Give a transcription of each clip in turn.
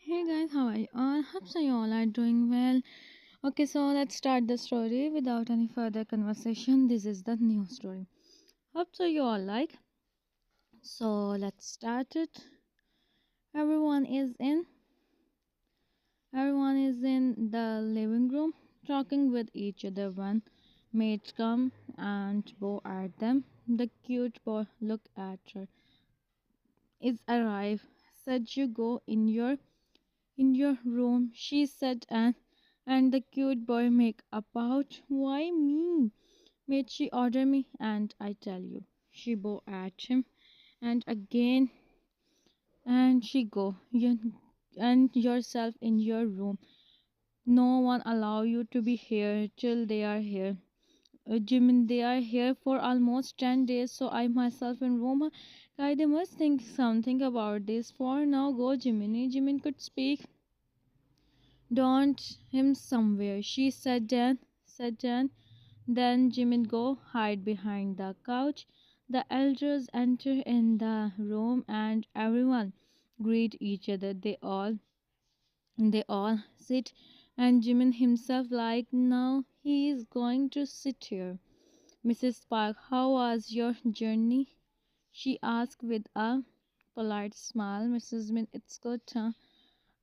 Hey guys, how are you all? Hope so you all are doing well. Okay, so let's start the story without any further conversation. This is the new story. Hope so you all like. So let's start it. Everyone is in. Everyone is in the living room talking with each other. One mate come and bow at them. The cute boy look at her. Is arrive. Said you go in your room, she said, and the cute boy make about. Why me? Made she order me, and I tell you. She bow at him, and again, and she go. You and yourself in your room. No one allow you to be here till they are here. Jimin, they are here for almost 10 days, so I myself in Roma. Guy, they must think something about this. For now, go, Jiminy. Jimin could speak. Don't him somewhere, she said. Then Jimin go hide behind the couch. The elders enter in the room and everyone greet each other. They all sit and Jimin himself like now he is going to sit here. Mrs. Park, how was your journey? She asked with a polite smile. Mrs. Min, it's good, huh?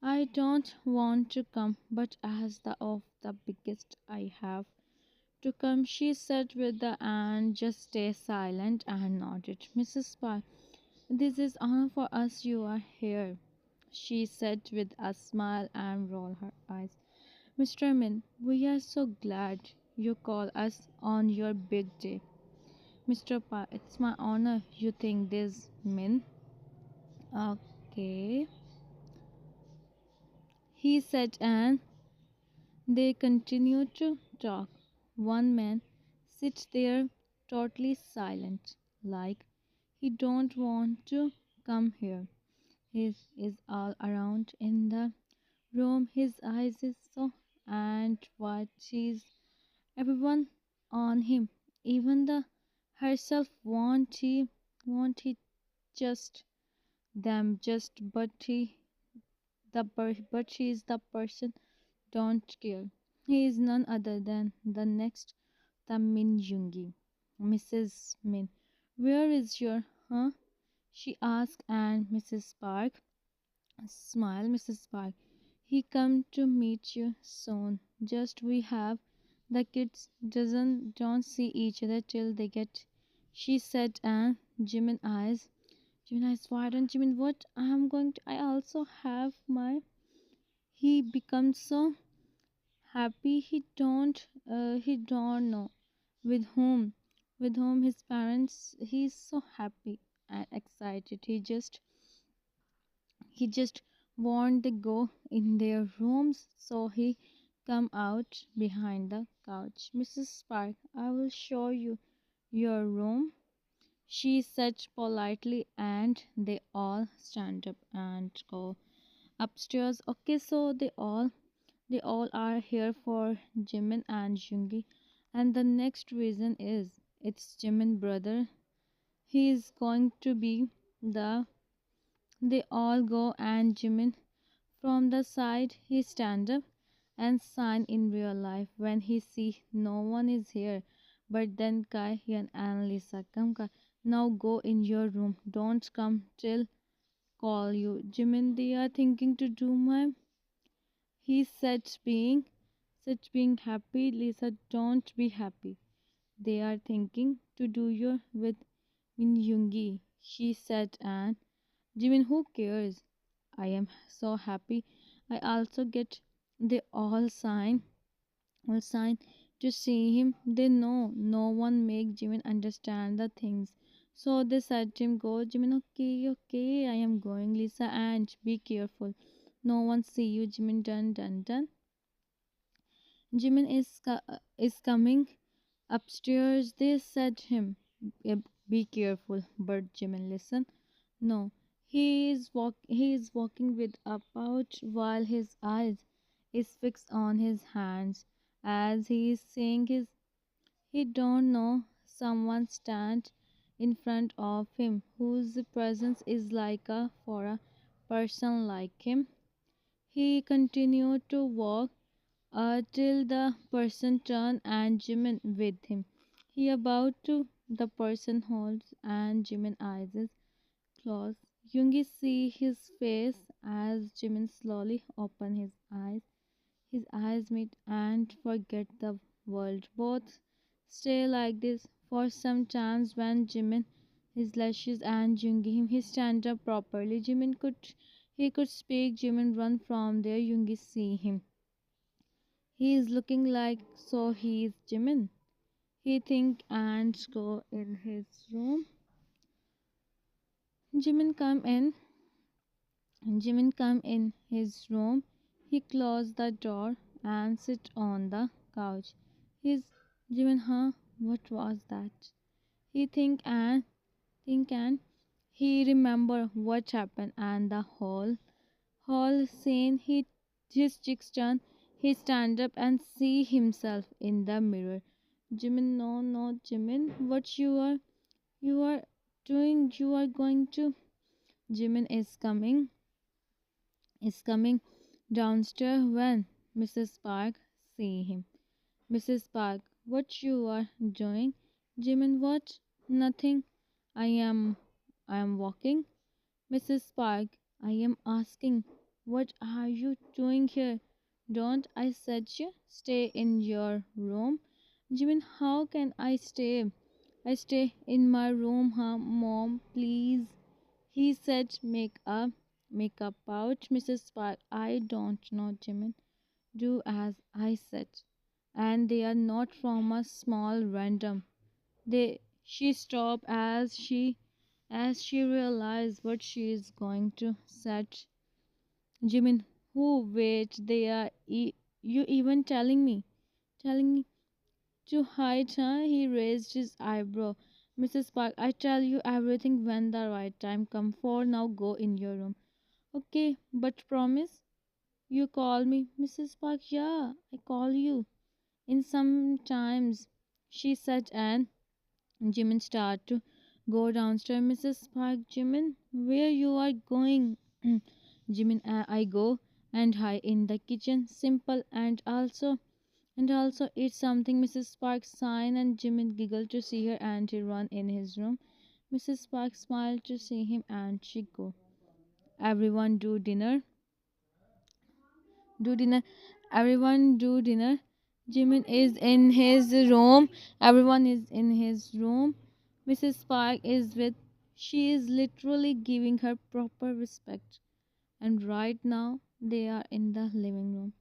I don't want to come, but as the of the biggest I have to come, she said with the and just stay silent and nodded. Mrs. Park, this is honor for us you are here, she said with a smile and rolled her eyes. Mr. Min, we are so glad you call us on your big day. Mr. Park, it's my honor. You think this Min? Okay, he said and they continued to talk. One man sits there totally silent, like he don't want to come here. He is all around in the room. His eyes is so and watches everyone on him. Even the herself want he just them just but she is the person don't care. He is none other than the next the Min Yoongi. Mrs. Min, where is your huh? She asked and Mrs. Park smiled. Mrs. Park, he come to meet you soon. Just we have the kids doesn't don't see each other till they get she said and Jimin eyes wide and Jimin what I am going to I also have my he becomes so happy he don't know with whom his parents he's so happy and excited he just want to go in their rooms so he come out behind the couch. Mrs. Spark, I will show you your room, she said politely, and they all stand up and go upstairs. Okay, so they all are here for Jimin and Yoongi. And the next reason is it's Jimin brother. He is going to be the they all go and Jimin from the side he stand up and sign in real life when he see no one is here. But then Kai Hyun and Lisa come Kai. Now go in your room. Don't come till call you. Jimin they are thinking to do my he said being happy. Lisa, don't be happy. They are thinking to do your with Min Yoongi, she said, and Jimin, who cares? I am so happy. I also get they all sign to see him. They know no one make Jimin understand the things. So they said to him, go Jimin, okay, okay, I am going, Lisa, and be careful. No one see you, Jimin, done, done, done. Jimin is coming upstairs. They said him, be careful." But Jimin listen. No, he is walking with a pouch while his eyes is fixed on his hands as he is saying his he don't know someone stand in front of him whose presence is like a for a person like him. He continued to walk till the person turned and Jimin with him. He about to the person holds and Jimin eyes is closed. Yoongi see his face as Jimin slowly open his eyes. His eyes meet and forget the world. Both stay like this for some times when Jimin his lashes and Yoongi him he stand up properly. Jimin could he could speak. Jimin run from there. Yoongi see him. He is looking like so he is Jimin. He think and go in his room. Jimin come in. Jimin come in his room. He close the door and sit on the couch. He's Jimin, huh? What was that? He think and he remember what happened and the whole scene. His cheeks turn. He stand up and see himself in the mirror. Jimin, no, no, Jimin, what you are doing? You are going to. Jimin is coming downstairs when Mrs. Park see him. Mrs. Park, what you are doing? Jimin, what? Nothing. I am I am walking. Mrs. Park, I am asking, what are you doing here? Don't I said you stay in your room? Jimin, how can I stay? I stay in my room, huh? Mom, please. He said, make up pouch, Mrs. Park. I don't know, Jimin. Do as I said. And they are not from a small random. She stopped as she realized what she is going to set. Jimin, who wait, you even telling me to hide, huh? He raised his eyebrow. Mrs. Park, I tell you everything when the right time come. For now, go in your room. Okay, but promise you call me. Mrs. Park, yeah, I call you. In some times, she said, and Jimin started to go downstairs. Mrs. Park, Jimin, where you are going? Jimin, I go and hide in the kitchen. Simple and also eat something. Mrs. Sparks sighed and Jimin giggled to see her and he ran in his room. Mrs. Sparks smiled to see him and she go. Everyone do dinner. Do dinner. Everyone do dinner. Jimin is in his room. Everyone is in his room. Mrs. Spark is with. She is literally giving her proper respect. And right now they are in the living room.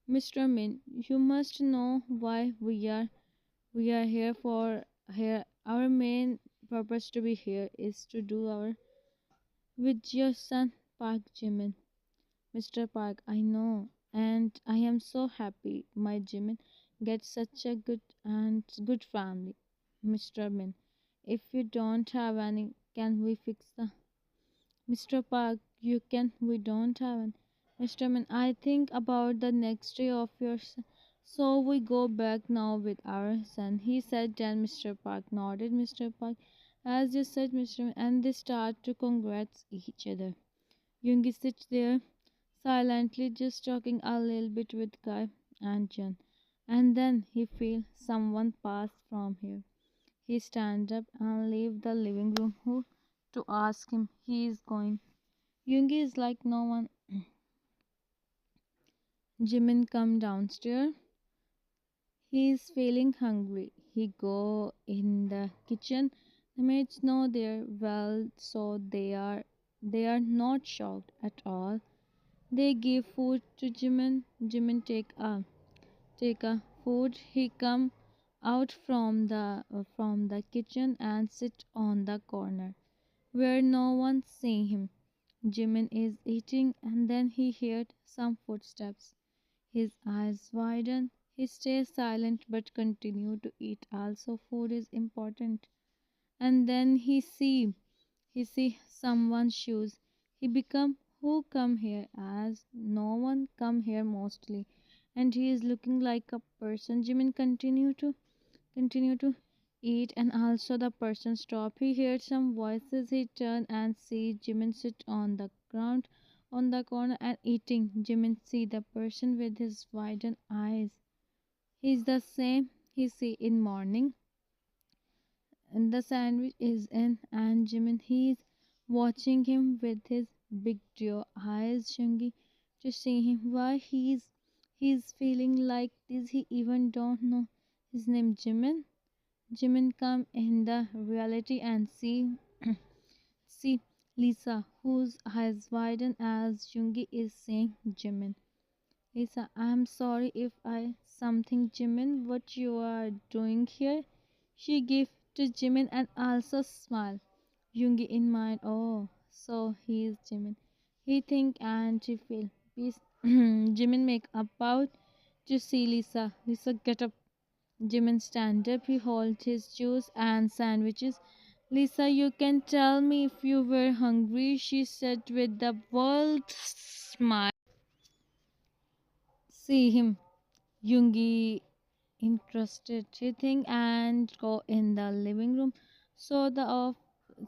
Mr. Min, you must know why we are here for here. Our main purpose to be here is to do our with your son Park Jimin. Mr. Park, I know, and I am so happy my Jimin gets such a good family. Mr. Min, if you don't have any, can we fix the Mr. Park, you can. We don't have an. Mr. Man, I think about the next day of your so we go back now with our son. He said, then Mr. Park nodded. Mr. Park, as you said, Mr. Man, and they start to congrats each other. Yoongi sits there silently, just talking a little bit with Kai and Jen. And then he feels someone pass from here. He stands up and leave the living room. Who to ask him? He is going. Yoongi is like no one. Jimin come downstairs. He is feeling hungry. He go in the kitchen. The maids know they're well, so they are not shocked at all. They give food to Jimin. Jimin take a food. He come out from the kitchen and sit on the corner where no one see him. Jimin is eating and then he heard some footsteps. His eyes widen. He stays silent but continue to eat. Also, food is important. And then he see someone's shoes. He become who come here as no one come here mostly. And he is looking like a person. Jimin continue to eat and also the person stop. He heard some voices. He turn and see Jimin sit on the ground on the corner and eating. Jimin see the person with his widened eyes. He's the same he see in morning. And the sandwich is in, and Jimin he's watching him with his big deer eyes, Shungi, to see him. Why he's feeling like this? He even don't know his name, Jimin. Jimin come in the reality and see Lisa, whose eyes widen as Yoongi is saying Jimin. Lisa, I'm sorry if I something Jimin, what you are doing here? She gave to Jimin and also smile. Yoongi in mind, oh, so he is Jimin. He think and she feel. Peace. Jimin make about to see Lisa. Lisa get up. Jimin stand up. He hold his juice and sandwiches. Lisa, you can tell me if you were hungry, she said with the world smile. See him. Yoongi interested. She think and go in the living room. So the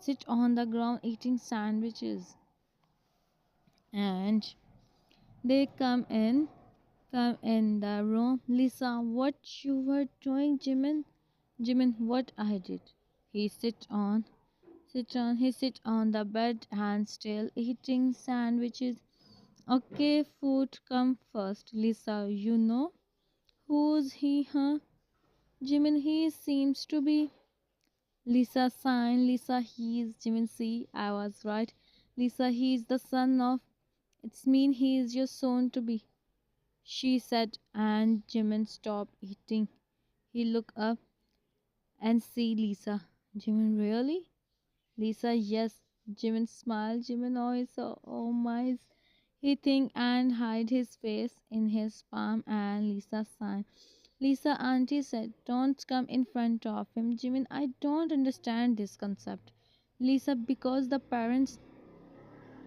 sit on the ground eating sandwiches. And they come in the room. Lisa, what you were doing, Jimin? Jimin, what I did. He he sit on the bed and still eating sandwiches. Okay, food come first. Lisa, you know who's he, huh? Jimin, he seems to be. Lisa sign. Lisa, he's Jimin. See, I was right. Lisa, he's the son of. It's mean he is your soon to be. She said, and Jimin stopped eating. He looked up and see Lisa. Jimin, really? Lisa, yes. Jimin smiled. Jimin also, oh my. He think and hide his face in his palm and Lisa sighed. Lisa auntie said, don't come in front of him. Jimin, I don't understand this concept. Lisa, because the parents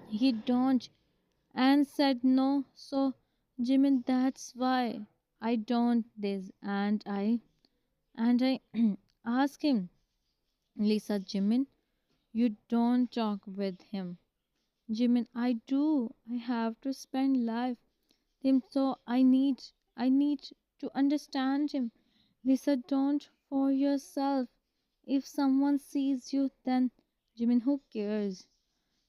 he don't and said no. So Jimin, that's why I don't this and I ask him. Lisa, Jimin, you don't talk with him. Jimin, I do. I have to spend life him so I need to understand him. Lisa, don't for yourself. If someone sees you then Jimin, who cares?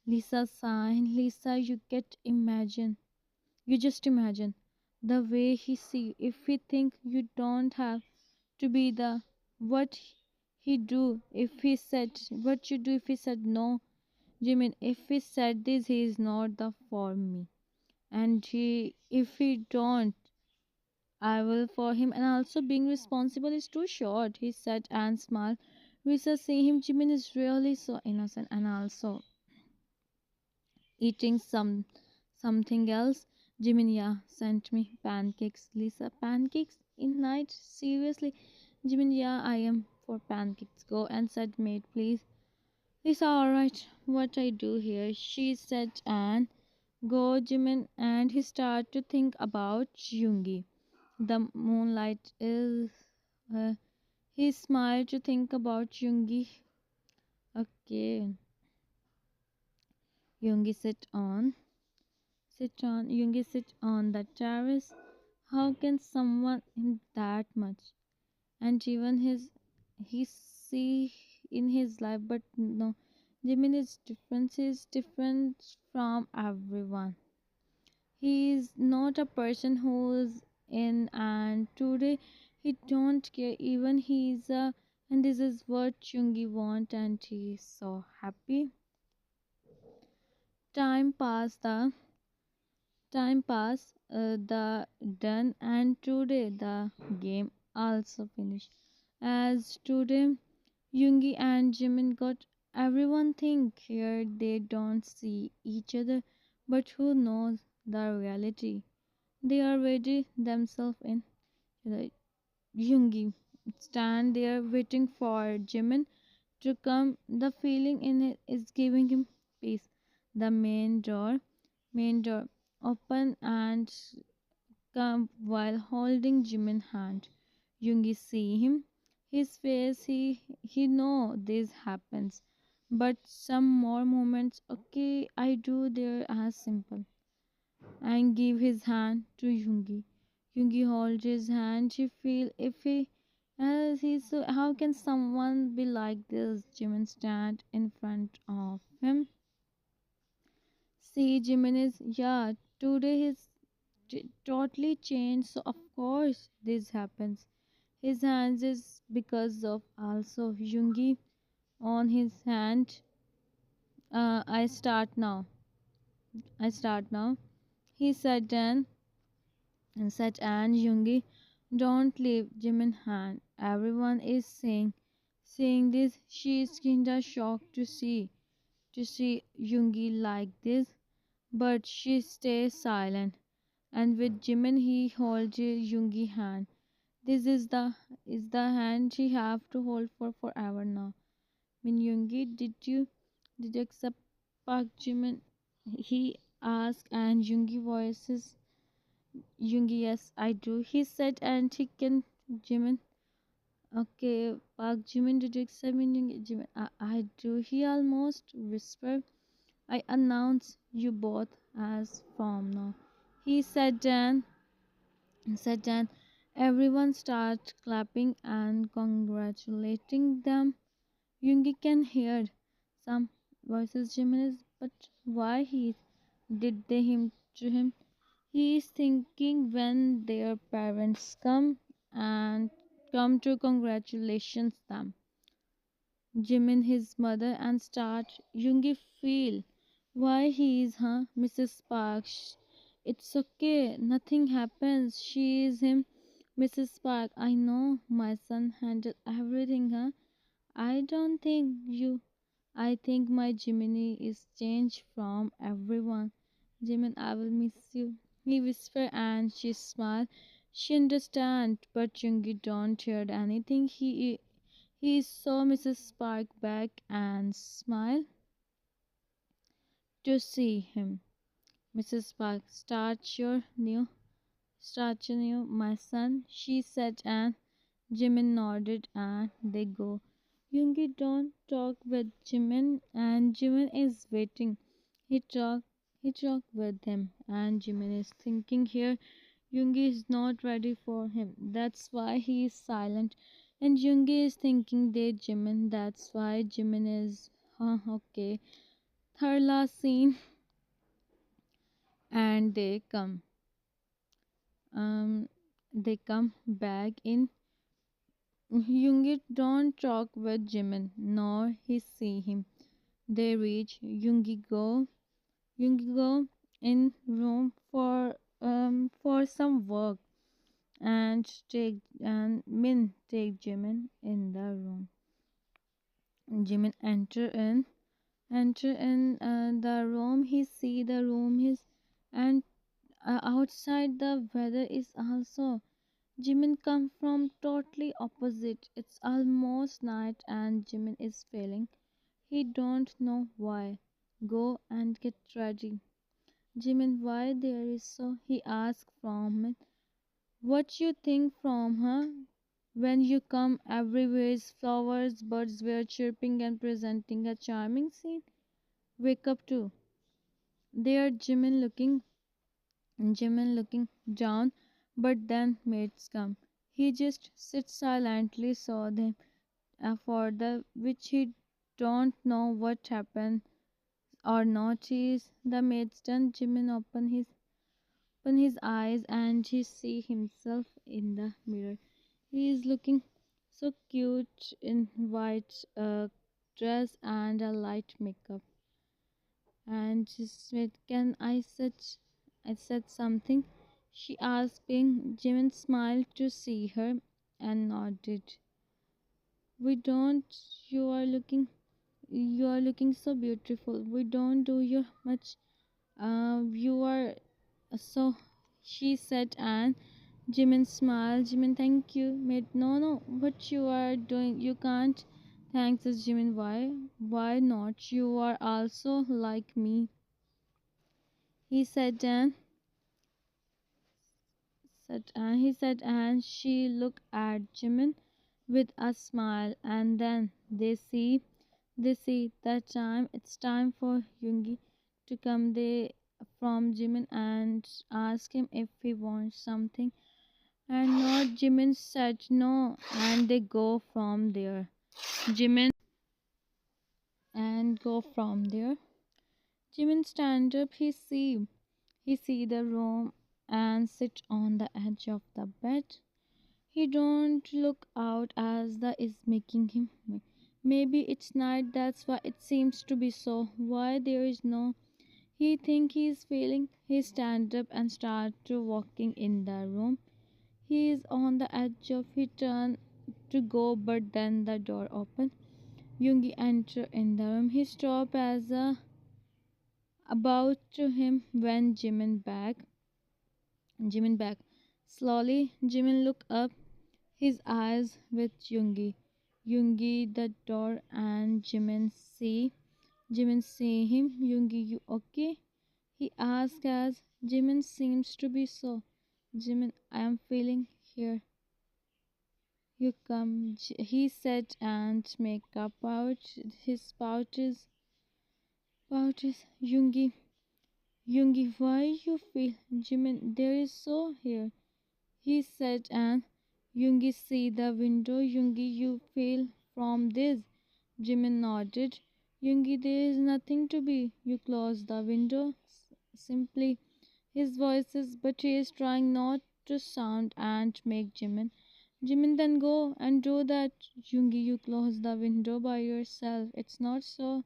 Lisa sign. Lisa, you get imagine. You just imagine the way he see if he think you don't have to be the what he do if he said what you do if he said no. Jimin, if he said this he is not the for me. And he if he don't I will for him and also being responsible is too short, he said and smiled. Risa see him Jimin is really so innocent and also eating something else. Jimin, yeah, sent me pancakes. Lisa, pancakes in night? Seriously? Jimin, yeah, I am for pancakes. Go and said maid, please. Lisa, alright, what I do here? She said and go Jimin and he started to think about Yoongi. The moonlight is uh, he smiled to think about Yoongi. Okay. Yoongi Yoongi sit on the terrace. How can someone in that much and even he see in his life but no Jimin is different. He is different from everyone. He is not a person who's in and today he don't care even he's a and this is what Chungi want and he is so happy. Time passed the the done and today the game also finished. As today Yoongi and Jimin got everyone think here they don't see each other but who knows the reality. They are ready themselves in. Like, Yoongi stand there waiting for Jimin to come. The feeling in it is giving him peace. The main door, open and come while holding Jimin hand. Yoongi see him. His face, he know this happens. But some more moments, okay, I do there as simple. and give his hand to Yoongi. Yoongi holds his hand. She feel if he as he's so how can someone be like this? Jimin stand in front of him. See, Jimin is yeah. Today he's totally changed. So of course this happens. His hands is because of also Yoongi on his hand. I start now. I start now. He said then and said and Yoongi, don't leave Jimin hand. Everyone is saying this. She is kinda shocked to see Yoongi like this, but she stays silent. And with Jimin he holds Yoongi hand. This is the hand she have to hold for forever now. Min Yoongi, did you accept Park Jimin? He asked, and Yoongi voices Yoongi, yes, I do. He said, and he can Jimin. Okay, Park Jimin, did you accept Min Yoongi? Jimin, I do. He almost whispered. I announce you both as from now. He said then everyone started clapping and congratulating them. Yoongi can hear some voices. Jimin is, but why he did they him to him? He is thinking when their parents and come to congratulations them. Jimin his mother and start Yoongi feel why he is Mrs. Sparks. It's okay, nothing happens. She is him Mrs. Spark. I know my son handled everything, I don't think you I think my Jiminy is changed from everyone. Jimin, I will miss you. He whispered and she smiled. She understand, but Jungi don't hear anything. He saw Mrs. Spark back and smiled to see him. Mrs. Spark, start your new, my son, she said, and Jimin nodded and they go. Yoongi don't talk with Jimin and Jimin is waiting. He talk he talk with him and Jimin is thinking here Yoongi is not ready for him. That's why he is silent. And Yoongi is thinking they Jimin. That's why Jimin is okay. Third last scene and um they come back in. Yoongi don't talk with Jimin, nor he see him. They reach Yoongi go in room for some work and Min take Jimin in the room. Jimin enter in the room. He see the room is and outside the weather is also Jimin come from totally opposite. It's almost night and Jimin is feeling. He don't know why. Go and get ready. Jimin, why there is so? He asked from it. What you think from her? When you come everywhere is flowers, birds were chirping and presenting a charming scene. Wake up too. There Jimin looking down, but then mates come. He just sits silently saw them for the which he don't know what happened or not. He is the maid's done. Jimin open his eyes and he see himself in the mirror. He is looking so cute in white dress and a light makeup. And she said, "Can I said something?" She asked. Jimin smiled to see her and nodded. We don't. You are looking. You are looking so beautiful. We don't do you much. You are so. She said, and Jimin smiled. Jimin, thank you, mate. No, no. What you are doing? You can't. Thanks, Jimin. Why? Why not? You are also like me. He said, he said, and she looked at Jimin with a smile, and then they see that time it's time for Yoongi to come. from Jimin and asked him if he wants something. And not Jimin said no, and they go from there. Jimin and go from there. Jimin stand up. He see the room and sit on the edge of the bed. He don't look out as the is making him. Maybe it's night. That's why it seems to be so. Why there is no. He think he's feeling. He stand up and start to walking in the room. He is on the edge of. He turn to go, but then the door open. Yoongi enter in the room. He stop as a about to him when Jimin back. Slowly, Jimin look up, his eyes with Yoongi. Yoongi the door and Jimin see him. Yoongi, you okay? He asks as Jimin seems to be so. Jimin, I am feeling here. You come, he said and make up out his pouches. Yoongi, why you feel? Jimin, there is so here. He said and Yoongi see the window. Yoongi, you feel from this. Jimin nodded. Yoongi, there is nothing to be. You close the window. Simply. His voice is, but he is trying not to sound and make Jimin. Jimin, then go and do that. Yoongi, you close the window by yourself. It's not so.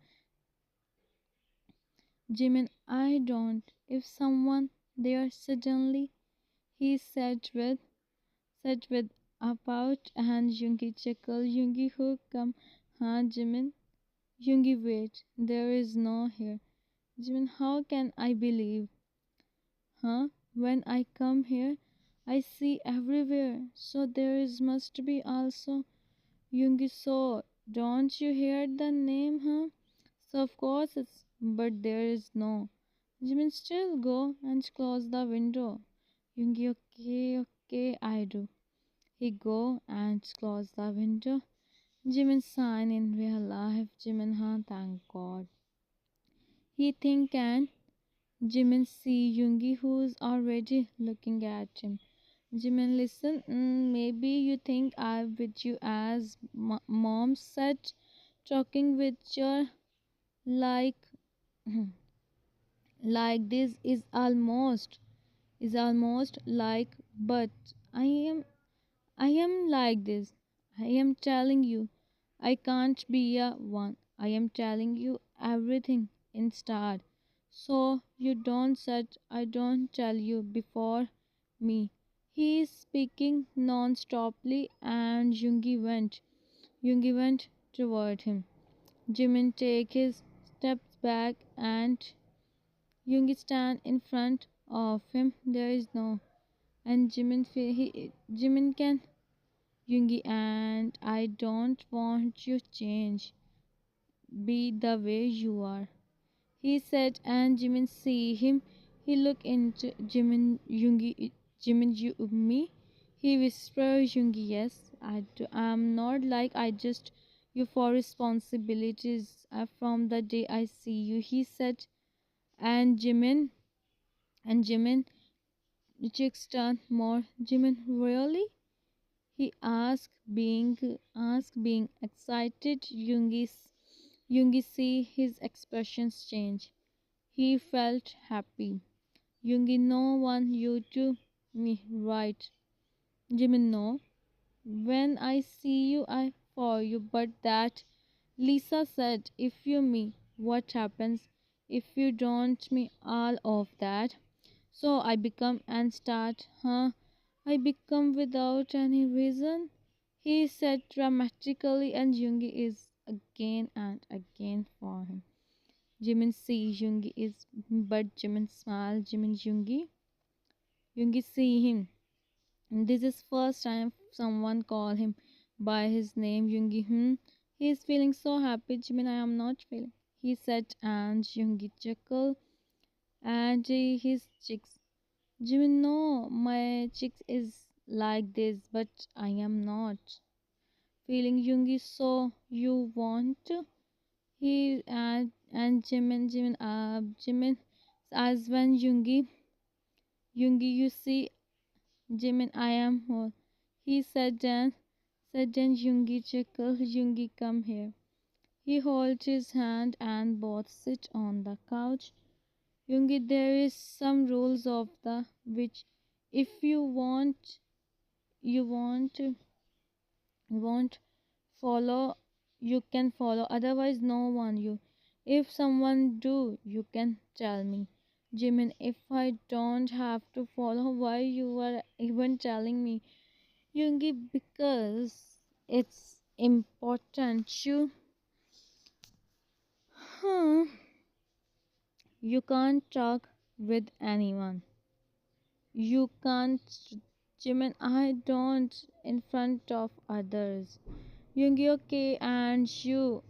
Jimin, I don't. If someone there suddenly, he said with a pout and Yoongi chuckle. Yoongi, who come? Huh, Jimin? Yoongi, wait. There is no here. Jimin, how can I believe? Huh? When I come here, I see everywhere. So there is must be also Yoongi. So don't you hear the name, huh? So of course it's, but there is no. Jimin, still go and close the window. Yoongi, okay, okay, I do. He go and close the window. Jimin sign in real life. Jimin, huh, thank God. He think and Jimin see Yoongi who's already looking at him. Jimin, listen, maybe you think I'm with you as mom said, talking with your like like this is almost like, but I am I am like this. I am telling you, I can't be a one. I am telling you everything instead. So you don't said I don't tell you before me. He is speaking non-stoply and Yoongi went toward him. Jimin take his steps back and Yoongi stand in front of him. There is no and Jimin can Yoongi, and I don't want you change. Be the way you are. He said, and Jimin see him. He look into Jimin, you me. He whispers, Yoongi, yes, I'm not like I just you for responsibilities from the day I see you. He said, and Jimin, chicks turn more. Jimin, really? He asked, being excited. Yoongi see his expressions change. He felt happy. Yoongi, no one you to me, right? Jimin, no. When I see you, I for you. But that Lisa said, if you me, what happens? If you don't me, all of that. So I become and start, huh? I become without any reason. He said dramatically, and Yoongi is again and again for him. Jimin see Yoongi is, but Jimin smile. Jimin Yoongi see him. And this is first time someone call him by his name. Yoongi, he is feeling so happy. Jimin, I am not feeling. He said, and Yoongi chuckle and his cheeks. Jimin, no, my cheeks is like this, but I am not feeling Yoongi. So you want to? He and Jimin As when Yoongi, you see, Jimin, I am whole. He said then Yoongi chuckled, Yoongi, come here. He holds his hand and both sit on the couch. Yoongi, there is some rules of the which if you want won't follow, you can follow, otherwise no one you. If someone do, you can tell me. Jimin, if I don't have to follow, why you are even telling me? Yoongi, because it's important. Hmm, you can't talk with anyone. You can't, Jimin, I don't in front of others. Yoongi, okay, and you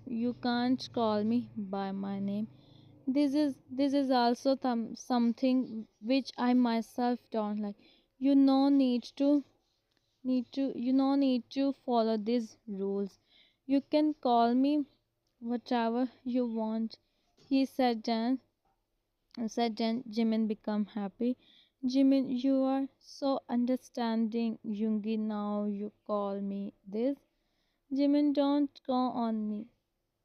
can't call me by my name. This is also something which I myself don't like. You no need to follow these rules. You can call me whatever you want. He said then Jimin become happy. Jimin, you are so understanding. Yoongi, now you call me this. Jimin, don't go on me.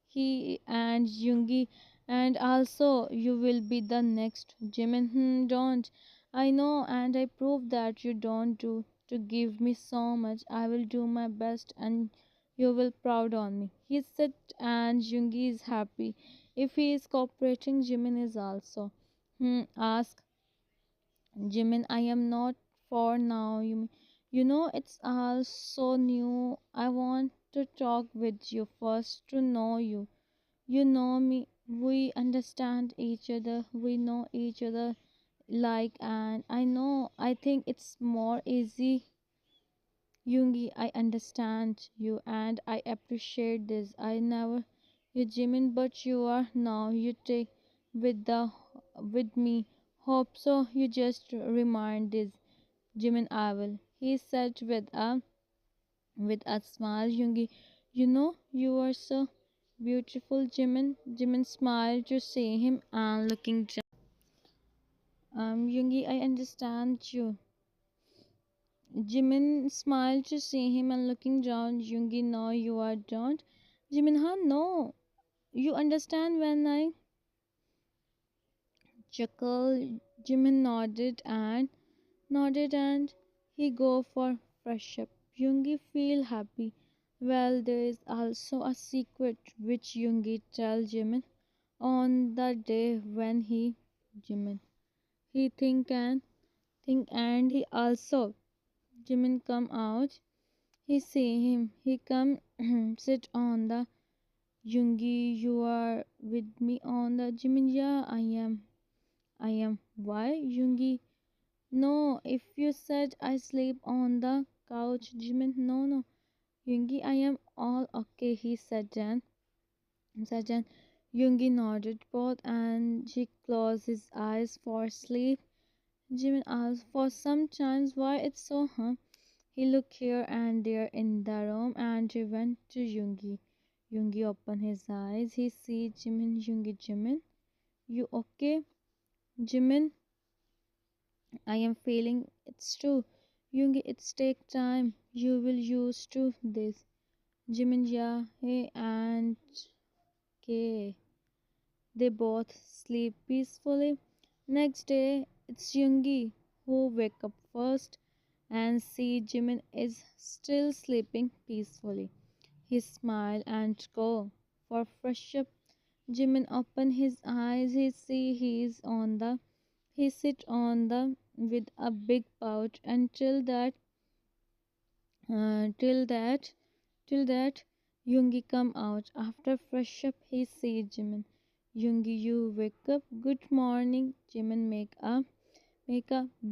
He and Yoongi, and also you will be the next. Jimin, don't. I know, and I prove that you don't do to give me so much. I will do my best, and you will proud on me. He said, and Yoongi is happy. If he is cooperating, Jimin is also. Ask Jimin, I am not for now. You know, it's all so new. I want to talk with you first to know you. You know me. We understand each other. We know each other like, and I know. I think it's more easy. Yoongi, I understand you and I appreciate this. I never you Jimin, but you are now. You take with the with me. Hope so. You just remind this. Jimin, I will. He said with a smile. Yoongi, you know you are so beautiful. Jimin smiled to see him and looking down. Yoongi, I understand you. Jimin smiled to see him and looking down. Yoongi, no, you are don't. Jimin, huh? No. You understand when I chuckle. Jimin nodded and he go for fresh up. Yoongi feel happy. Well, there is also a secret which Yoongi tell Jimin on the day when Jimin he think and he also Jimin come out. He see him. He come sit on the Yoongi. You are with me on the Jimin. Yeah, I am. I am. Why Yoongi? No, if you said I sleep on the couch, Jimin. No, no. Yoongi, I am all okay. He said then. Yoongi nodded both and he closed his eyes for sleep. Jimin asked for some chance why it's so, huh? He looked here and there in the room and he went to Yoongi. Yoongi opened his eyes. He see Jimin. Yoongi, Jimin, you okay? Jimin, I am feeling it's true. Yoongi, it's take time. You will use to this. Jimin, yeah, hey, and okay. They both sleep peacefully. Next day, it's Yoongi who wake up first and see Jimin is still sleeping peacefully. He smile and go for fresh up. Jimin open his eyes. He see he sit on the with a big pouch until till that till that Yoongi come out. After fresh up, he see Jimin. Yoongi, you wake up. Good morning. Jimin make a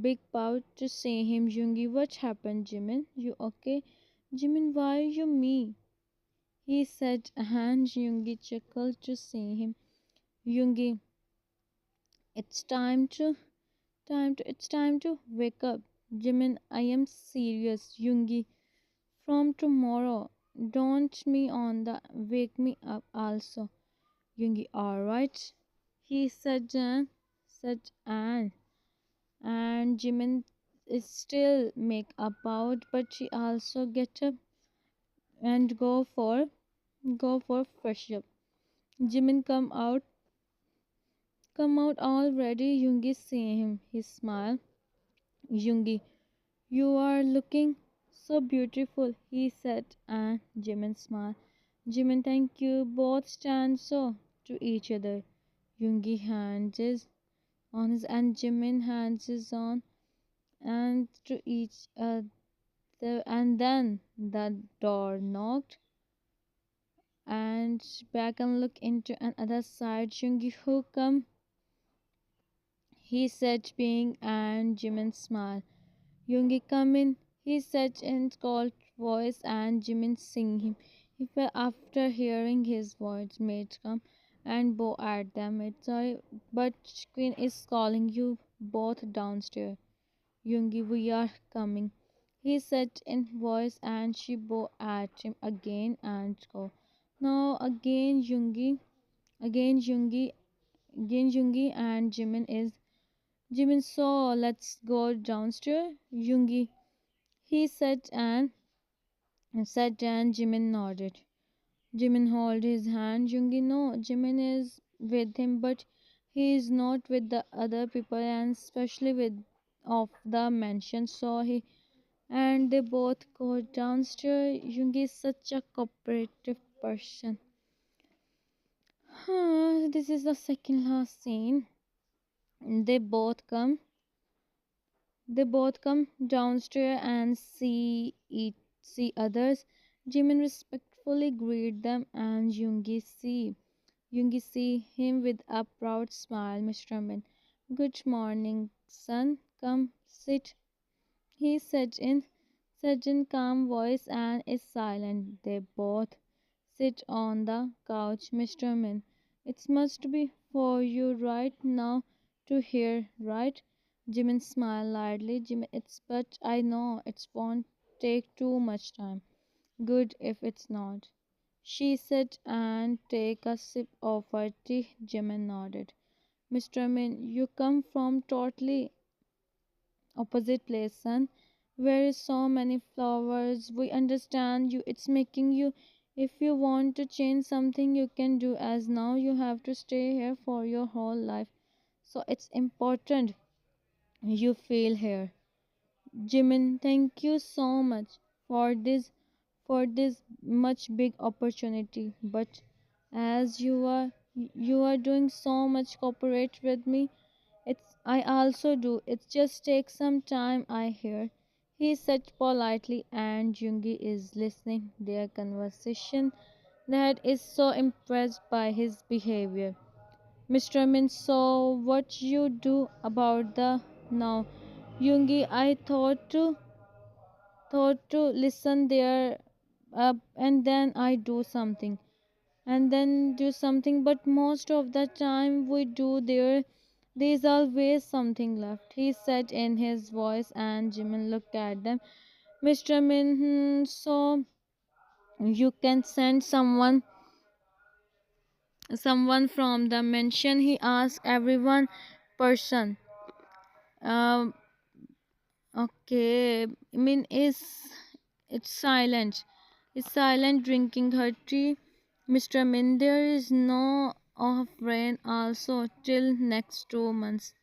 big pout to see him. Yoongi, what happened, Jimin? You okay? Jimin, why you me? He said, and Yoongi chuckled to see him. Yoongi, it's time to wake up. Jimin, I am serious. Yoongi, from tomorrow, don't me on the wake me up also. Yoongi, alright. He said then said Anne. And Jimin is still make about, but she also get up and go for fresh up. Jimin come out already. Yoongi see him. He smile. Yoongi, you are looking so beautiful, he said, and Jimin smiled. Jimin, thank you. Both stand so to each other. Yoongi hands is on his and Jimin hands is on and to each other, and then the door knocked and back and look into another side. Yoongi, who come? He said, being, and Jimin smiled. Yoongi, come in, he said in cold voice, and Jimin sing him. He fell after hearing his voice. Maids come and bow at them. It's sorry, but Queen is calling you both downstairs. Yoongi, we are coming, he said in voice, and she bow at him again and go. Now again Yoongi and Jimin, so let's go downstairs. Yoongi, he said, and Jimin nodded. Jimin held his hand. Yoongi, no, Jimin is with him, but he is not with the other people, and especially with of the mansion. So he and they both go downstairs. Yoongi is such a cooperative person. This is the second last scene. They both come They both come downstairs and see others. Jimin respectfully greet them, and Yoongi see him with a proud smile. Mr. Min, good morning, son. Come sit. He said in calm voice and is silent. They both sit on the couch. Mr. Min, it must be for you right now to hear, right? Jimin smiled lightly. Jimin, it's but I know it won't take too much time. Good if it's not. She said and take a sip of her tea. Jimin nodded. Mr. Min, you come from totally opposite place, son. Where is so many flowers. We understand you. It's making you. If you want to change something, you can do. As now you have to stay here for your whole life. So it's important you feel here. Jimin, thank you so much for this much big opportunity. But as you are doing so much cooperate with me, I also do. It just takes some time, I hear. He said politely, and Yoongi is listening their conversation that is so impressed by his behavior. Mr. Min, so what you do about the now? Yoongi, I thought to listen there up and then I do something but most of the time we do there's always something left, he said in his voice, and Jimin looked at them. Mr. Min, so you can send someone from the mansion, he asked everyone person. um okay, I mean is it's silent. It's silent drinking her tea. Mr. Min, there is no off rain also till next 2 months.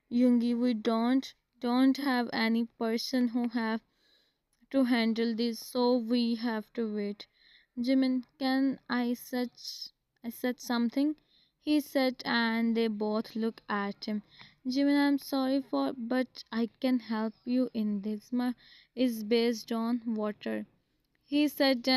Yoongi, we don't have any person who have to handle this, so we have to wait. Jimin, can I said something? He said, and they both look at him. Jimin, I'm sorry for, but I can help you in this. My is based on water. He said,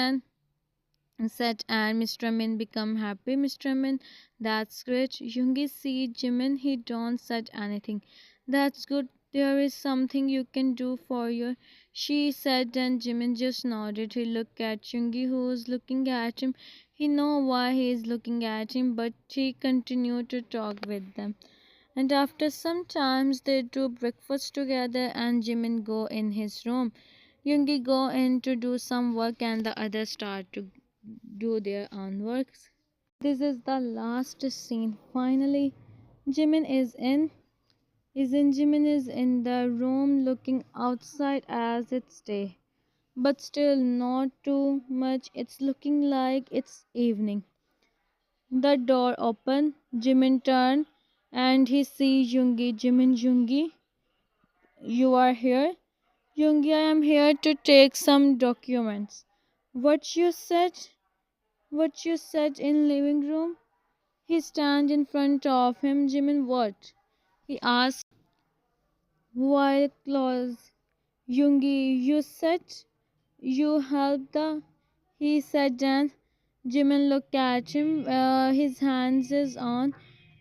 and Mr. Min become happy. Mr. Min, that's great. Yoongi see Jimin, he don't said anything. That's good. There is something you can do for your. She said, and Jimin just nodded. He looked at Yoongi, who was looking at him. He know why he is looking at him, but he continued to talk with them. And after some times they do breakfast together, and Jimin go in his room. Yoongi go in to do some work, and the others start to do their own works. This is the last scene. Finally, Jimin Jimin is in the room looking outside as it's day. But still not too much. It's looking like it's evening. The door open. Jimin turn and he see Yoongi. Jimin, Yoongi, you are here? Yoongi, I am here to take some documents. What you said? What you said in living room? He stand in front of him. Jimin, what? He asked while close. Yoongi, you said you helped the. He said then. Jimin looked at him. His hands is on.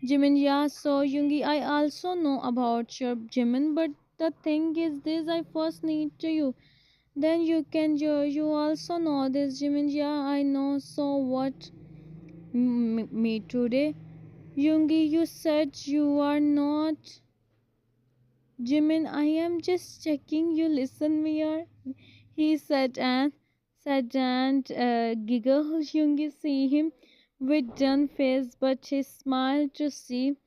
Jimin, yeah. So Yoongi, I also know about your Jimin, but the thing is this: I first need to you. Then you also know this Jimin. Yeah, I know. So what? Me today. Yoongi, you said you are not. Jimin, I am just checking you listen me or he said and giggled. Yoongi see him with done face, but he smiled to see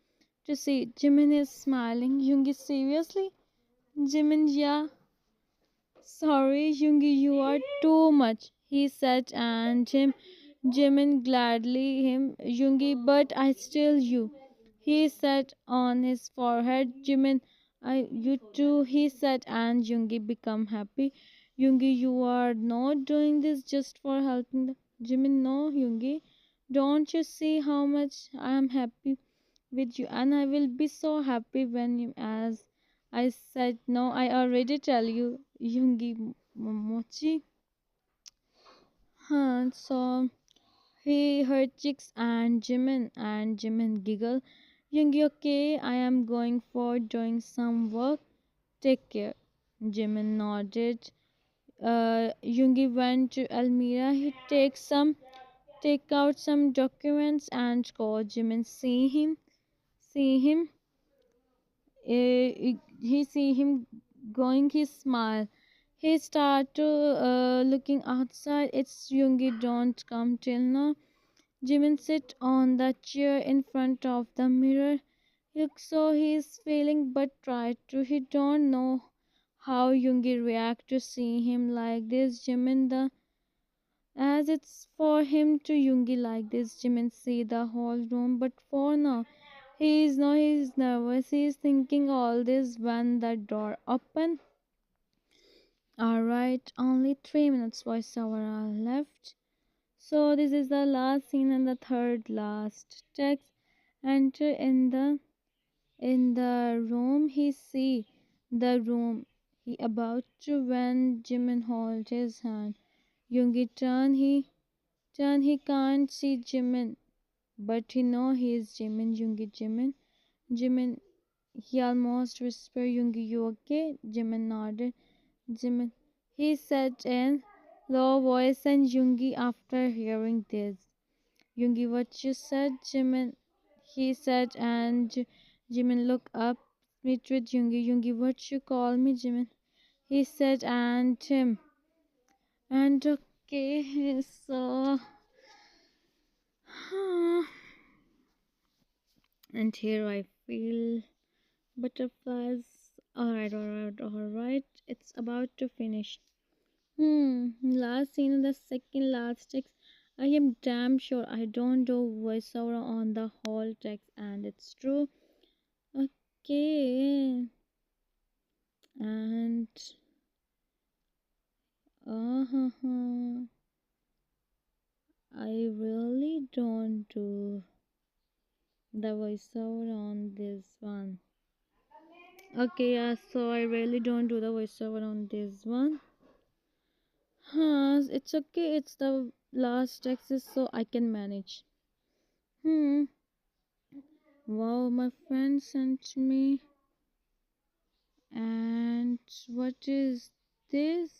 Jimin is smiling. Yoongi seriously? Jimin, yeah. Sorry, Yoongi, you are too much. He said and Jimin gladly him Yoongi, but I still you. He said on his forehead. Jimin, I you too. He said and Yoongi become happy. Yoongi, you are not doing this just for helping the Jimin. No, Yoongi, don't you see how much I am happy with you, and I will be so happy when you as I said no. I already tell you, Yoongi Mochi. Huh, so he heard chicks and Jimin giggle. Yoongi, okay, I am going for doing some work. Take care. Jimin nodded. Yoongi went to Almira. He take out some documents and call Jimin. See him. He see him going. He smile. He start to looking outside. It's Yoongi. Don't come till now. Jimin sit on the chair in front of the mirror. Look, so he's feeling but try to. He don't know how Yoongi react to see him like this. Jimin the as it's for him to Yoongi like this. Jimin see the whole room, but for now he's nervous. He's thinking all this when the door open. Alright, only 3 minutes voiceover are left. So this is the last scene and the third last text. Enter in the room. He see the room. He about to when Jimin hold his hand. Yoongi turn. He can't see Jimin, but he know he is Jimin. Yoongi, Jimin. He almost whisper, Yoongi, you okay? Jimin nodded. Jimin. He said in low voice and Yoongi after hearing this. Yoongi, what you said, Jimin? He said, and Jimin looked up, meet with Yoongi. Yoongi, what you call me, Jimin? He said, and him. And okay, so. And here I feel butterflies. Alright. It's about to finish. Last scene in the second last text. I am damn sure I don't do voiceover on the whole text, and it's true. Okay, and I really don't do the voiceover on this one. Okay, yeah, so I really don't do the voiceover on this one. It's okay. It's the last text, so I can manage. Hmm. Wow, my friend sent me. And what is this?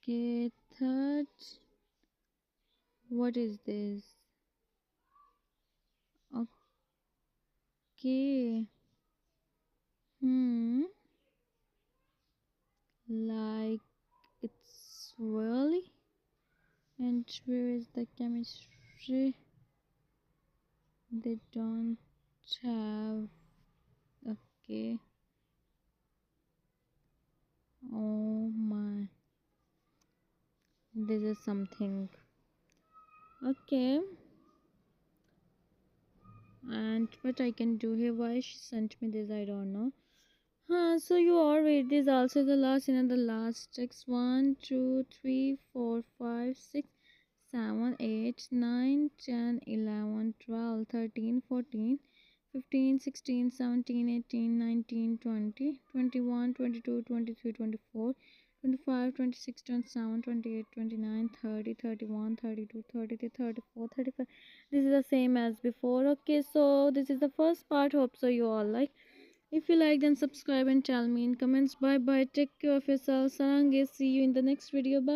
Okay, third. What is this? Okay. Hmm. Like it's really. And where is the chemistry? They don't have. Okay. Oh my. This is something. Okay. And what I can do here? Why she sent me this? I don't know. So you all wait. This also the last and the last text. 1, 2, 3, 4, 5, 6, 7, 8, 9, 10, 11, 12, 13, 14, 15, 16, 17, 18, 19, 20, 21, 22, 23, 24, 25, 26, 27, 28, 29, 30, 31, 32, 33, 34, 35. This is the same as before. Okay, so this is the first part. Hope so you all like. If you like, then subscribe and tell me in comments. Bye bye. Take care of yourself. Sarange. See you in the next video. Bye.